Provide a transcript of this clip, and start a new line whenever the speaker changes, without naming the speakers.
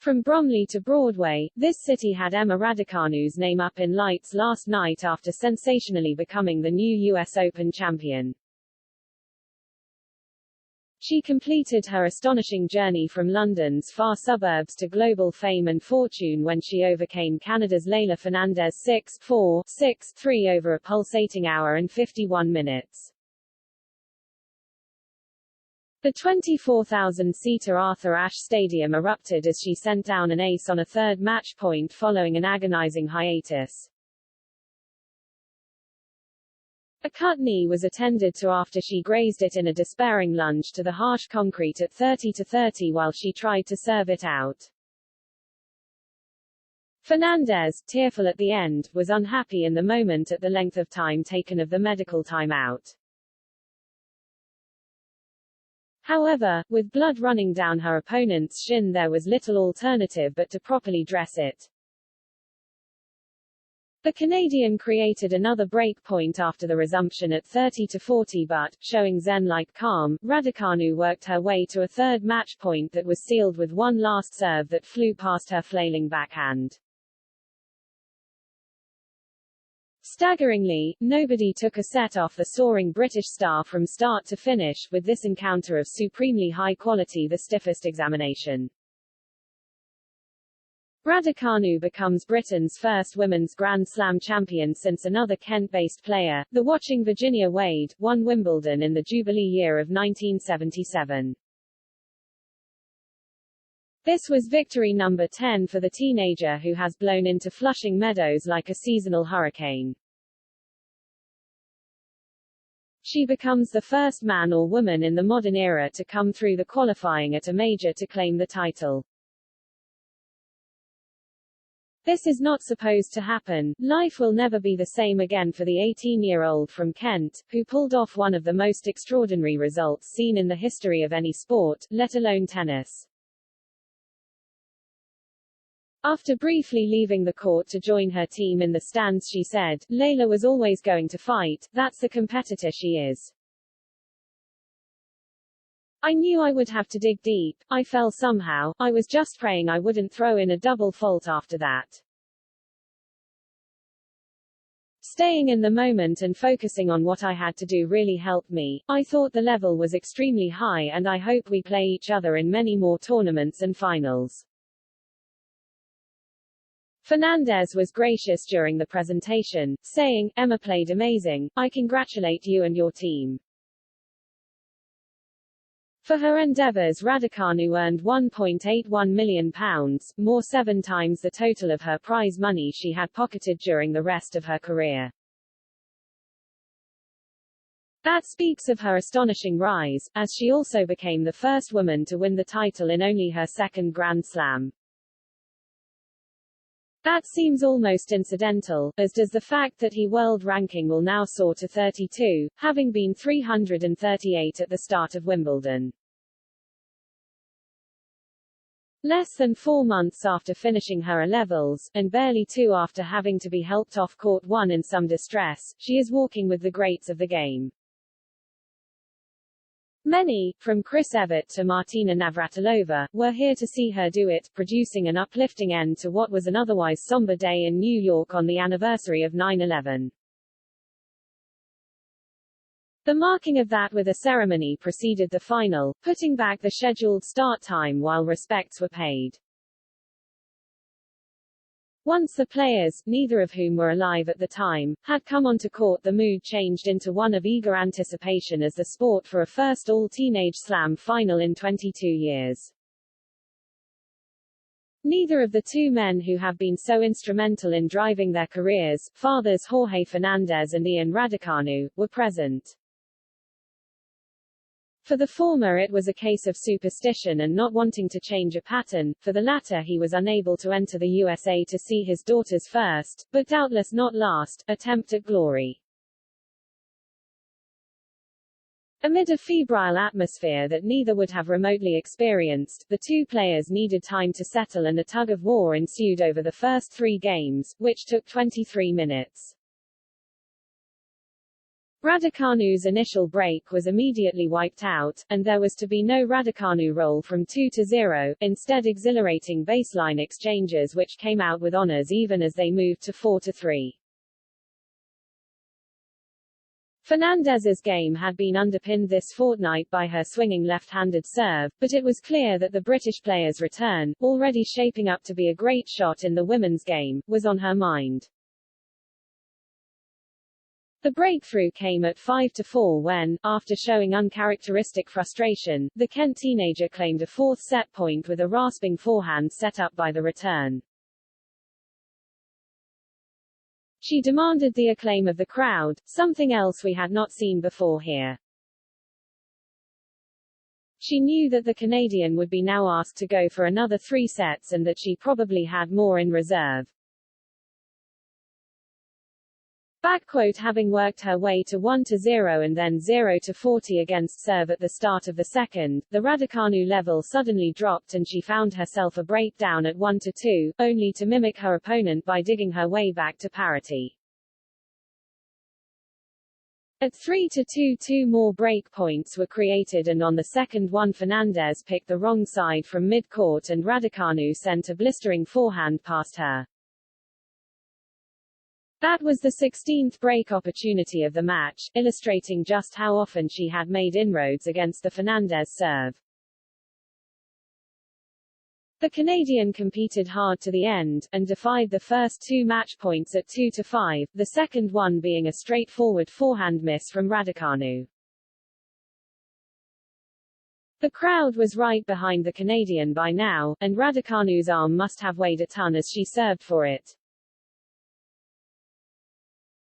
From Bromley to Broadway, this city had Emma Raducanu's name up in lights last night after sensationally becoming the new US Open champion. She completed her astonishing journey from London's far suburbs to global fame and fortune when she overcame Canada's Leylah Fernandez 6-4, 6-3 over a pulsating hour and 51 minutes. The 24,000-seater Arthur Ashe Stadium erupted as she sent down an ace on a third match point following an agonizing hiatus. A cut knee was attended to after she grazed it in a despairing lunge to the harsh concrete at 30-30 while she tried to serve it out. Fernandez, tearful at the end, was unhappy in the moment at the length of time taken of the medical timeout. However, with blood running down her opponent's shin, there was little alternative but to properly dress it. The Canadian created another break point after the resumption at 30-40 but, showing zen-like calm, Raducanu worked her way to a third match point that was sealed with one last serve that flew past her flailing backhand. Staggeringly, nobody took a set off the soaring British star from start to finish, with this encounter of supremely high quality the stiffest examination. Raducanu becomes Britain's first women's Grand Slam champion since another Kent-based player, the watching Virginia Wade, won Wimbledon in the Jubilee year of 1977. This was victory number 10 for the teenager who has blown into Flushing Meadows like a seasonal hurricane. She becomes the first man or woman in the modern era to come through the qualifying at a major to claim the title. This is not supposed to happen. Life will never be the same again for the 18-year-old from Kent, who pulled off one of the most extraordinary results seen in the history of any sport, let alone tennis. After briefly leaving the court to join her team in the stands, she said, "Leylah was always going to fight, that's the competitor she is. I knew I would have to dig deep, I fell somehow, I was just praying I wouldn't throw in a double fault after that. Staying in the moment and focusing on what I had to do really helped me. I thought the level was extremely high and I hope we play each other in many more tournaments and finals." Fernandez was gracious during the presentation, saying, "Emma played amazing, I congratulate you and your team." For her endeavors, Raducanu earned £1.81 million, more 7 times the total of her prize money she had pocketed during the rest of her career. That speaks of her astonishing rise, as she also became the first woman to win the title in only her second Grand Slam. That seems almost incidental, as does the fact that her world ranking will now soar to 32, having been 338 at the start of Wimbledon. Less than 4 months after finishing her A-levels, and barely 2 after having to be helped off court 1 in some distress, she is walking with the greats of the game. Many, from Chris Evert to Martina Navratilova, were here to see her do it, producing an uplifting end to what was an otherwise somber day in New York on the anniversary of 9/11. The marking of that with a ceremony preceded the final, putting back the scheduled start time while respects were paid. Once the players, neither of whom were alive at the time, had come onto court, the mood changed into one of eager anticipation as the sport for a first all-teenage slam final in 22 years. Neither of the two men who have been so instrumental in driving their careers, fathers Jorge Fernandez and Ian Raducanu, were present. For the former it was a case of superstition and not wanting to change a pattern, for the latter he was unable to enter the USA to see his daughter's first, but doubtless not last, attempt at glory. Amid a febrile atmosphere that neither would have remotely experienced, the two players needed time to settle and a tug-of-war ensued over the first 3 games, which took 23 minutes. Raducanu's initial break was immediately wiped out, and there was to be no Raducanu roll from 2-0, instead exhilarating baseline exchanges which came out with honors even as they moved to 4-3. Fernandez's game had been underpinned this fortnight by her swinging left-handed serve, but it was clear that the British player's return, already shaping up to be a great shot in the women's game, was on her mind. The breakthrough came at 5-4 when, after showing uncharacteristic frustration, the Kent teenager claimed a fourth set point with a rasping forehand set up by the return. She demanded the acclaim of the crowd, something else we had not seen before here. She knew that the Canadian would be now asked to go for another 3 sets and that she probably had more in reserve. Having worked her way to 1-0 and then 0-40 against serve at the start of the second, the Raducanu level suddenly dropped and she found herself a breakdown at 1-2, only to mimic her opponent by digging her way back to parity. At 3-2, 2 more break points were created and on the second one Fernandez picked the wrong side from mid-court and Raducanu sent a blistering forehand past her. That was the 16th break opportunity of the match, illustrating just how often she had made inroads against the Fernandez serve. The Canadian competed hard to the end, and defied the first 2 match points at 2-5, the second one being a straightforward forehand miss from Raducanu. The crowd was right behind the Canadian by now, and Raducanu's arm must have weighed a ton as she served for it.